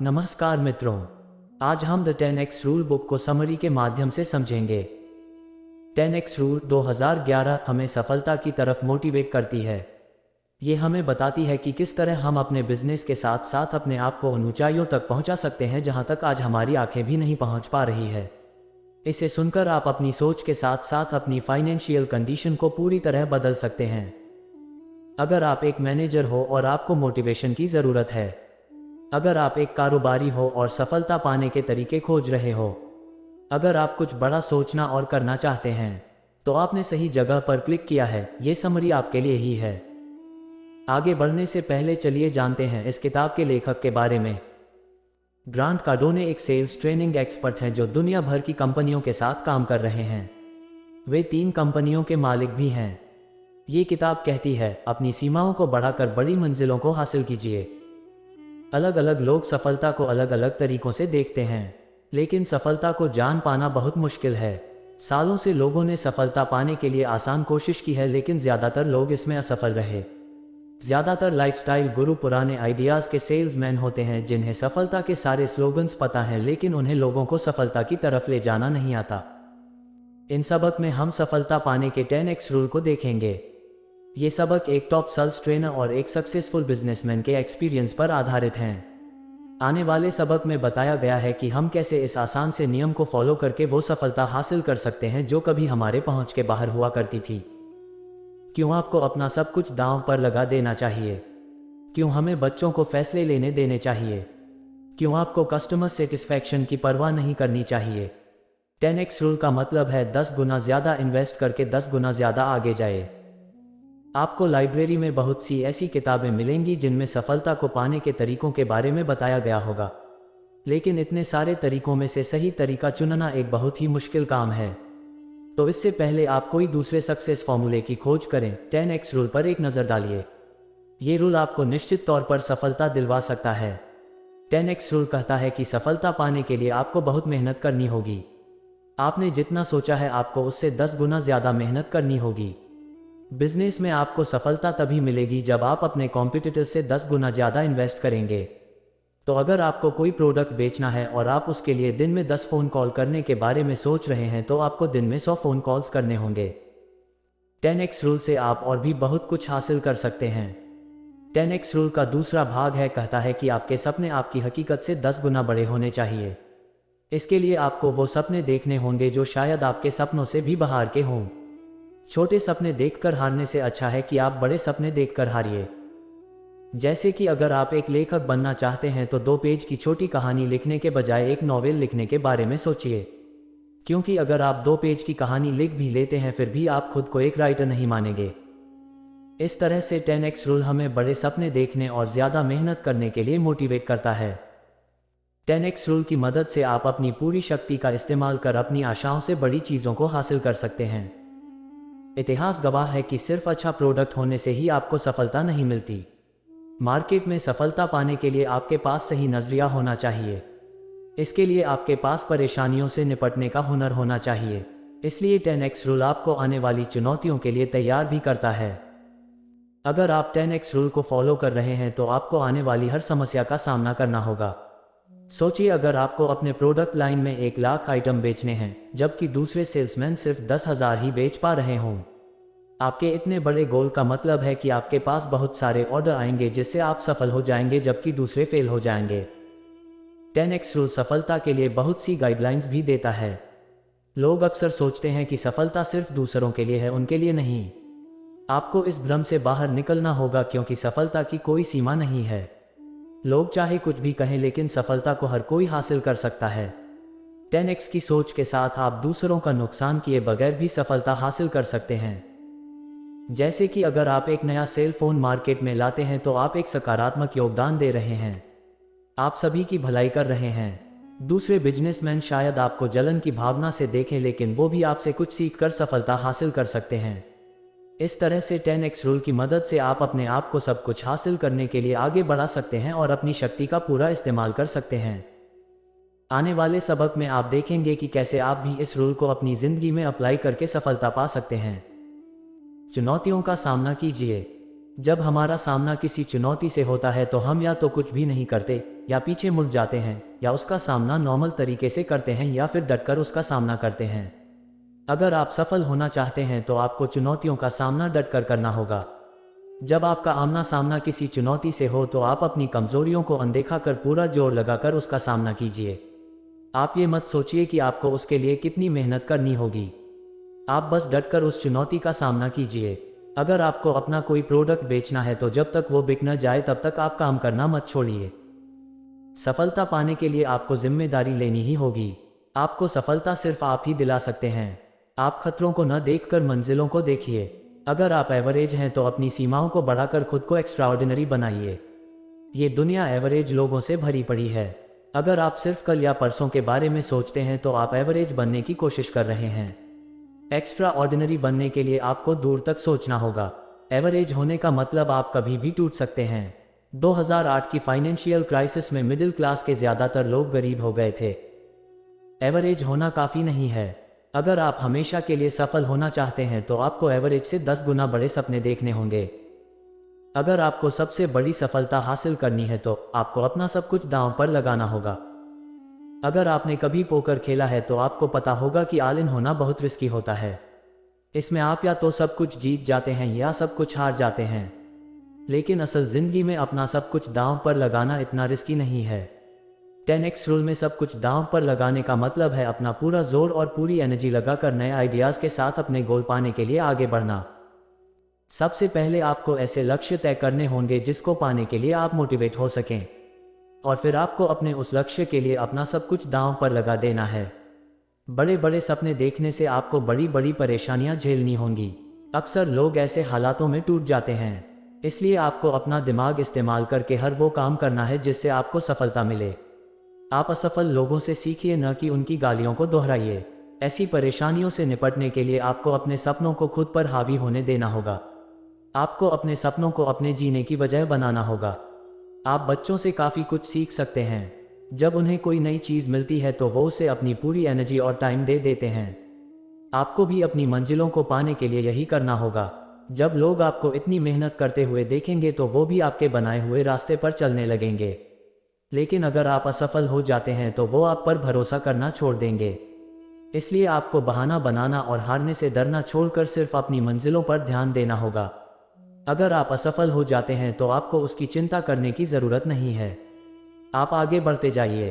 नमस्कार मित्रों, आज हम द 10x रूल बुक को समरी के माध्यम से समझेंगे। 10x रूल 2011 हमें सफलता की तरफ मोटिवेट करती है। ये हमें बताती है कि किस तरह हम अपने बिजनेस के साथ साथ अपने आप को उन ऊंचाइयों तक पहुंचा सकते हैं जहां तक आज हमारी आंखें भी नहीं पहुंच पा रही है। इसे सुनकर आप अपनी सोच के साथ साथ अपनी फाइनेंशियल कंडीशन को पूरी तरह बदल सकते हैं। अगर आप एक मैनेजर हो और आपको मोटिवेशन की ज़रूरत है, अगर आप एक कारोबारी हो और सफलता पाने के तरीके खोज रहे हो, अगर आप कुछ बड़ा सोचना और करना चाहते हैं, तो आपने सही जगह पर क्लिक किया है। ये समरी आपके लिए ही है। आगे बढ़ने से पहले चलिए जानते हैं इस किताब के लेखक के बारे में। ग्रांट कार्डोने एक सेल्स ट्रेनिंग एक्सपर्ट हैं जो दुनिया भर की कंपनियों के साथ काम कर रहे हैं। वे 3 कंपनियों के मालिक भी हैं। ये किताब कहती है, अपनी सीमाओं को बढ़ाकर बड़ी मंजिलों को हासिल कीजिए। अलग अलग लोग सफलता को अलग अलग तरीकों से देखते हैं, लेकिन सफलता को जान पाना बहुत मुश्किल है। सालों से लोगों ने सफलता पाने के लिए आसान कोशिश की है, लेकिन ज़्यादातर लोग इसमें असफल रहे। ज़्यादातर लाइफस्टाइल गुरु पुराने आइडियाज़ के सेल्समैन होते हैं जिन्हें सफलता के सारे स्लोगन्स पता हैं, लेकिन उन्हें लोगों को सफलता की तरफ ले जाना नहीं आता। इन सबक में हम सफलता पाने के 10x रूल को देखेंगे। ये सबक एक टॉप सेल्स ट्रेनर और एक सक्सेसफुल बिजनेसमैन के एक्सपीरियंस पर आधारित हैं। आने वाले सबक में बताया गया है कि हम कैसे इस आसान से नियम को फॉलो करके वो सफलता हासिल कर सकते हैं जो कभी हमारे पहुंच के बाहर हुआ करती थी। क्यों आपको अपना सब कुछ दांव पर लगा देना चाहिए? क्यों हमें बच्चों को फैसले लेने देने चाहिए? क्यों आपको कस्टमर सेटिस्फैक्शन की परवाह नहीं करनी चाहिए? 10x रूल का मतलब है 10 गुना ज़्यादा इन्वेस्ट करके 10 गुना ज़्यादा आगे जाए। आपको लाइब्रेरी में बहुत सी ऐसी किताबें मिलेंगी जिनमें सफलता को पाने के तरीकों के बारे में बताया गया होगा, लेकिन इतने सारे तरीकों में से सही तरीका चुनना एक बहुत ही मुश्किल काम है। तो इससे पहले आप कोई दूसरे सक्सेस फॉर्मूले की खोज करें, 10x रूल पर एक नज़र डालिए। ये रूल आपको निश्चित तौर पर सफलता दिलवा सकता है। 10x रूल कहता है कि सफलता पाने के लिए आपको बहुत मेहनत करनी होगी। आपने जितना सोचा है आपको उससे 10 गुना ज़्यादा मेहनत करनी होगी। बिजनेस में आपको सफलता तभी मिलेगी जब आप अपने कॉम्पिटिटर से 10 गुना ज़्यादा इन्वेस्ट करेंगे। तो अगर आपको कोई प्रोडक्ट बेचना है और आप उसके लिए दिन में 10 फ़ोन कॉल करने के बारे में सोच रहे हैं, तो आपको दिन में 100 फ़ोन कॉल्स करने होंगे। 10x रूल से आप और भी बहुत कुछ हासिल कर सकते हैं। 10x रूल का दूसरा भाग है कहता है कि आपके सपने आपकी हकीकत से 10 गुना बड़े होने चाहिए। इसके लिए आपको वो सपने देखने होंगे जो शायद आपके सपनों से भी बाहर के हों। छोटे सपने देखकर हारने से अच्छा है कि आप बड़े सपने देखकर हारिए। जैसे कि अगर आप एक लेखक बनना चाहते हैं तो 2 पेज की छोटी कहानी लिखने के बजाय एक नॉवेल लिखने के बारे में सोचिए, क्योंकि अगर आप 2 पेज की कहानी लिख भी लेते हैं फिर भी आप खुद को एक राइटर नहीं मानेंगे। इस तरह से 10x रूल हमें बड़े सपने देखने और ज़्यादा मेहनत करने के लिए मोटिवेट करता है। 10x रूल की मदद से आप अपनी पूरी शक्ति का इस्तेमाल कर अपनी आशाओं से बड़ी चीज़ों को हासिल कर सकते हैं। इतिहास गवाह है कि सिर्फ अच्छा प्रोडक्ट होने से ही आपको सफलता नहीं मिलती। मार्केट में सफलता पाने के लिए आपके पास सही नज़रिया होना चाहिए। इसके लिए आपके पास परेशानियों से निपटने का हुनर होना चाहिए। इसलिए 10x रूल आपको आने वाली चुनौतियों के लिए तैयार भी करता है। अगर आप 10x रूल को फॉलो कर रहे हैं तो आपको आने वाली हर समस्या का सामना करना होगा। सोचिए, अगर आपको अपने प्रोडक्ट लाइन में 1 लाख आइटम बेचने हैं जबकि दूसरे सेल्समैन सिर्फ 10,000 ही बेच पा रहे हों। आपके इतने बड़े गोल का मतलब है कि आपके पास बहुत सारे ऑर्डर आएंगे जिससे आप सफल हो जाएंगे जबकि दूसरे फेल हो जाएंगे। 10x रूल सफलता के लिए बहुत सी गाइडलाइंस भी देता है। लोग अक्सर सोचते हैं कि सफलता सिर्फ दूसरों के लिए है, उनके लिए नहीं। आपको इस भ्रम से बाहर निकलना होगा, क्योंकि सफलता की कोई सीमा नहीं है। लोग चाहे कुछ भी कहें, लेकिन सफलता को हर कोई हासिल कर सकता है। 10x की सोच के साथ आप दूसरों का नुकसान किए बगैर भी सफलता हासिल कर सकते हैं। जैसे कि अगर आप एक नया सेल फोन मार्केट में लाते हैं तो आप एक सकारात्मक योगदान दे रहे हैं। आप सभी की भलाई कर रहे हैं। दूसरे बिजनेसमैन शायद आपको जलन की भावना से देखें, लेकिन वो भी आपसे कुछ सीखकर सफलता हासिल कर सकते हैं। इस तरह से 10x रूल की मदद से आप अपने आप को सब कुछ हासिल करने के लिए आगे बढ़ा सकते हैं और अपनी शक्ति का पूरा इस्तेमाल कर सकते हैं। आने वाले सबक में आप देखेंगे कि कैसे आप भी इस रूल को अपनी ज़िंदगी में अप्लाई करके सफलता पा सकते हैं। चुनौतियों का सामना कीजिए। जब हमारा सामना किसी चुनौती से होता है तो हम या तो कुछ भी नहीं करते, या पीछे मुड़ जाते हैं, या उसका सामना नॉर्मल तरीके से करते हैं, या फिर डटकर उसका सामना करते हैं। अगर आप सफल होना चाहते हैं तो आपको चुनौतियों का सामना डटकर करना होगा। जब आपका आमना सामना किसी चुनौती से हो तो आप अपनी कमजोरियों को अनदेखा कर पूरा जोर लगाकर उसका सामना कीजिए। आप ये मत सोचिए कि आपको उसके लिए कितनी मेहनत करनी होगी। आप बस डटकर उस चुनौती का सामना कीजिए। अगर आपको अपना कोई प्रोडक्ट बेचना है तो जब तक वो बिक न जाए तब तक आप काम करना मत छोड़िए। सफलता पाने के लिए आपको जिम्मेदारी लेनी ही होगी। आपको सफलता सिर्फ आप ही दिला सकते हैं। आप खतरों को न देखकर मंजिलों को देखिए। अगर आप एवरेज हैं तो अपनी सीमाओं को बढ़ाकर खुद को एक्स्ट्राऑर्डिनरी बनाइए। ये दुनिया एवरेज लोगों से भरी पड़ी है। अगर आप सिर्फ कल या परसों के बारे में सोचते हैं तो आप एवरेज बनने की कोशिश कर रहे हैं। एक्स्ट्रा ऑर्डिनरी बनने के लिए आपको दूर तक सोचना होगा। एवरेज होने का मतलब आप कभी भी टूट सकते हैं। 2008 की फाइनेंशियल क्राइसिस में मिडिल क्लास के ज़्यादातर लोग गरीब हो गए थे। एवरेज होना काफ़ी नहीं है। अगर आप हमेशा के लिए सफल होना चाहते हैं तो आपको एवरेज से 10 गुना बड़े सपने देखने होंगे। अगर आपको सबसे बड़ी सफलता हासिल करनी है तो आपको अपना सब कुछ दांव पर लगाना होगा। अगर आपने कभी पोकर खेला है तो आपको पता होगा कि ऑल इन होना बहुत रिस्की होता है। इसमें आप या तो सब कुछ जीत जाते हैं या सब कुछ हार जाते हैं। लेकिन असल जिंदगी में अपना सब कुछ दांव पर लगाना इतना रिस्की नहीं है। 10x रूल में सब कुछ दांव पर लगाने का मतलब है अपना पूरा जोर और पूरी एनर्जी लगाकर नए आइडियाज़ के साथ अपने गोल पाने के लिए आगे बढ़ना। सबसे पहले आपको ऐसे लक्ष्य तय करने होंगे जिसको पाने के लिए आप मोटिवेट हो सकें, और फिर आपको अपने उस लक्ष्य के लिए अपना सब कुछ दांव पर लगा देना है। बड़े बड़े सपने देखने से आपको बड़ी बड़ी परेशानियां झेलनी होंगी। अक्सर लोग ऐसे हालातों में टूट जाते हैं। इसलिए आपको अपना दिमाग इस्तेमाल करके हर वो काम करना है जिससे आपको सफलता मिले। आप असफल लोगों से सीखिए, न कि उनकी गालियों को दोहराइए। ऐसी परेशानियों से निपटने के लिए आपको अपने सपनों को खुद पर हावी होने देना होगा। आपको अपने सपनों को अपने जीने की वजह बनाना होगा। आप बच्चों से काफ़ी कुछ सीख सकते हैं। जब उन्हें कोई नई चीज़ मिलती है तो वो उसे अपनी पूरी एनर्जी और टाइम दे देते हैं। आपको भी अपनी मंजिलों को पाने के लिए यही करना होगा। जब लोग आपको इतनी मेहनत करते हुए देखेंगे तो वो भी आपके बनाए हुए रास्ते पर चलने लगेंगे। लेकिन अगर आप असफल हो जाते हैं तो वो आप पर भरोसा करना छोड़ देंगे। इसलिए आपको बहाना बनाना और हारने से डरना छोड़कर सिर्फ अपनी मंजिलों पर ध्यान देना होगा। अगर आप असफल हो जाते हैं तो आपको उसकी चिंता करने की ज़रूरत नहीं है। आप आगे बढ़ते जाइए।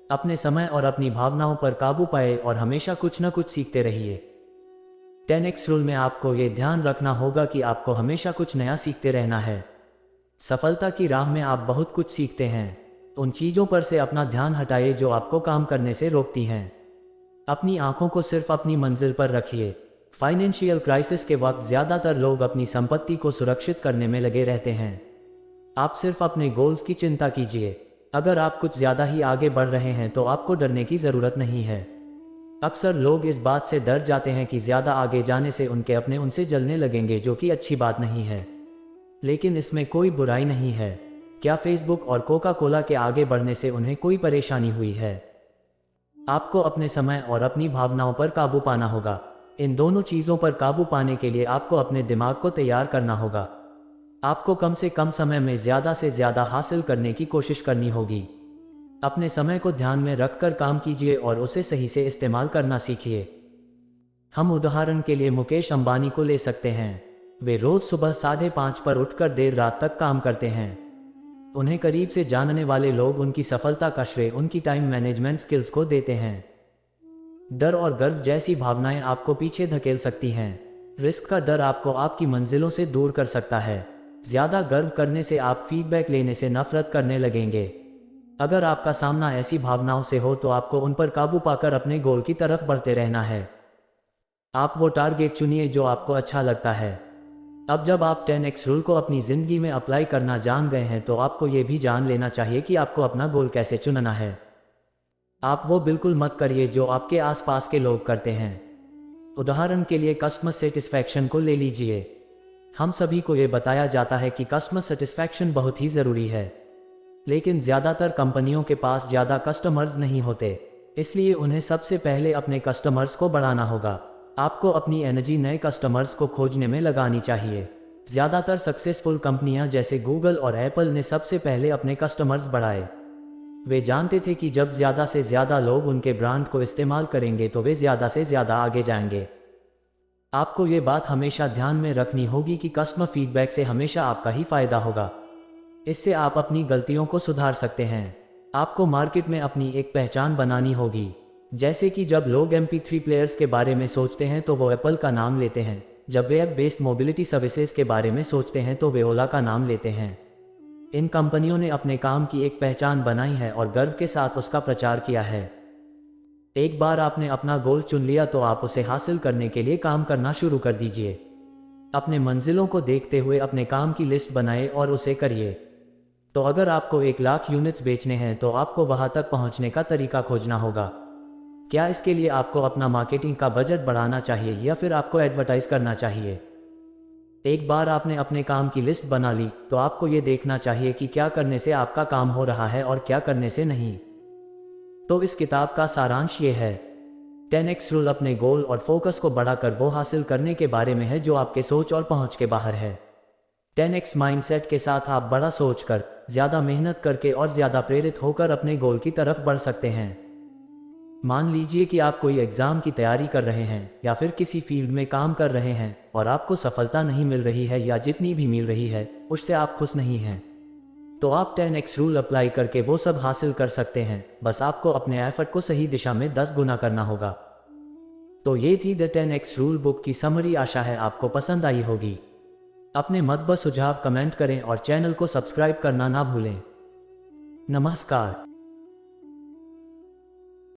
अपने समय और अपनी भावनाओं पर काबू पाए और हमेशा कुछ न कुछ सीखते रहिए। 10x रूल में आपको ये ध्यान रखना होगा कि आपको हमेशा कुछ नया सीखते रहना है। सफलता की राह में आप बहुत कुछ सीखते हैं। उन चीज़ों पर से अपना ध्यान हटाइए जो आपको काम करने से रोकती हैं। अपनी आंखों को सिर्फ अपनी मंजिल पर रखिए। फाइनेंशियल क्राइसिस के वक्त ज़्यादातर लोग अपनी संपत्ति को सुरक्षित करने में लगे रहते हैं। आप सिर्फ अपने गोल्स की चिंता कीजिए। अगर आप कुछ ज़्यादा ही आगे बढ़ रहे हैं तो आपको डरने की ज़रूरत नहीं है। अक्सर लोग इस बात से डर जाते हैं कि ज़्यादा आगे जाने से उनके अपने उनसे जलने लगेंगे, जो कि अच्छी बात नहीं है। लेकिन इसमें कोई बुराई नहीं है। क्या फेसबुक और कोका कोला के आगे बढ़ने से उन्हें कोई परेशानी हुई है? आपको अपने समय और अपनी भावनाओं पर काबू पाना होगा। इन दोनों चीज़ों पर काबू पाने के लिए आपको अपने दिमाग को तैयार करना होगा। आपको कम से कम समय में ज़्यादा से ज़्यादा हासिल करने की कोशिश करनी होगी। अपने समय को ध्यान में रखकर काम कीजिए और उसे सही से इस्तेमाल करना सीखिए। हम उदाहरण के लिए मुकेश अंबानी को ले सकते हैं। वे रोज़ सुबह 5:30 पर उठकर देर रात तक काम करते हैं। उन्हें करीब से जानने वाले लोग उनकी सफलता का श्रेय उनकी टाइम मैनेजमेंट स्किल्स को देते हैं। डर और गर्व जैसी भावनाएं आपको पीछे धकेल सकती हैं। रिस्क का डर आपको आपकी मंजिलों से दूर कर सकता है। ज़्यादा गर्व करने से आप फीडबैक लेने से नफरत करने लगेंगे। अगर आपका सामना ऐसी भावनाओं से हो तो आपको उन पर काबू पाकर अपने गोल की तरफ बढ़ते रहना है। आप वो टारगेट चुनिए जो आपको अच्छा लगता है। अब जब आप 10x रूल को अपनी ज़िंदगी में अप्लाई करना जान गए हैं तो आपको ये भी जान लेना चाहिए कि आपको अपना गोल कैसे चुनना है। आप वो बिल्कुल मत करिए जो आपके आसपास के लोग करते हैं। उदाहरण के लिए कस्टमर सेटिस्फैक्शन को ले लीजिए। हम सभी को ये बताया जाता है कि कस्टमर सेटिस्फैक्शन बहुत ही ज़रूरी है, लेकिन ज़्यादातर कंपनियों के पास ज़्यादा कस्टमर्स नहीं होते। इसलिए उन्हें सबसे पहले अपने कस्टमर्स को बढ़ाना होगा। आपको अपनी एनर्जी नए कस्टमर्स को खोजने में लगानी चाहिए। ज़्यादातर सक्सेसफुल कंपनियां जैसे गूगल और एप्पल ने सबसे पहले अपने कस्टमर्स बढ़ाए। वे जानते थे कि जब ज़्यादा से ज़्यादा लोग उनके ब्रांड को इस्तेमाल करेंगे तो वे ज़्यादा से ज़्यादा आगे जाएंगे। आपको ये बात हमेशा ध्यान में रखनी होगी कि कस्टमर फीडबैक से हमेशा आपका ही फ़ायदा होगा। इससे आप अपनी गलतियों को सुधार सकते हैं। आपको मार्केट में अपनी एक पहचान बनानी होगी। जैसे कि जब लोग MP3 प्लेयर्स के बारे में सोचते हैं तो वो एप्पल का नाम लेते हैं, जब वे वेब बेस्ड मोबिलिटी सर्विसेज के बारे में सोचते हैं तो वे ओला का नाम लेते हैं। इन कंपनियों ने अपने काम की एक पहचान बनाई है और गर्व के साथ उसका प्रचार किया है। एक बार आपने अपना गोल चुन लिया तो आप उसे हासिल करने के लिए काम करना शुरू कर दीजिए। अपने मंजिलों को देखते हुए अपने काम की लिस्ट बनाएं और उसे करिए। तो अगर आपको 1 लाख यूनिट्स बेचने हैं तो आपको वहां तक पहुंचने का तरीका खोजना होगा। क्या इसके लिए आपको अपना मार्केटिंग का बजट बढ़ाना चाहिए या फिर आपको एडवर्टाइज करना चाहिए? एक बार आपने अपने काम की लिस्ट बना ली तो आपको ये देखना चाहिए कि क्या करने से आपका काम हो रहा है और क्या करने से नहीं। तो इस किताब का सारांश ये है, 10x रूल अपने गोल और फोकस को बढ़ाकर वो हासिल करने के बारे में है जो आपके सोच और पहुंच के बाहर है। 10x माइंडसेट के साथ आप बड़ा सोचकर, ज़्यादा मेहनत करके और ज़्यादा प्रेरित होकर अपने गोल की तरफ बढ़ सकते हैं। मान लीजिए कि आप कोई एग्ज़ाम की तैयारी कर रहे हैं या फिर किसी फील्ड में काम कर रहे हैं और आपको सफलता नहीं मिल रही है या जितनी भी मिल रही है उससे आप खुश नहीं हैं। तो आप 10x रूल अप्लाई करके वो सब हासिल कर सकते हैं। बस आपको अपने एफर्ट को सही दिशा में 10 गुना करना होगा। तो ये थी द 10x रूल बुक की समरी। आशा है आपको पसंद आई होगी। अपने मत व सुझाव कमेंट करें और चैनल को सब्सक्राइब करना ना भूलें। नमस्कार।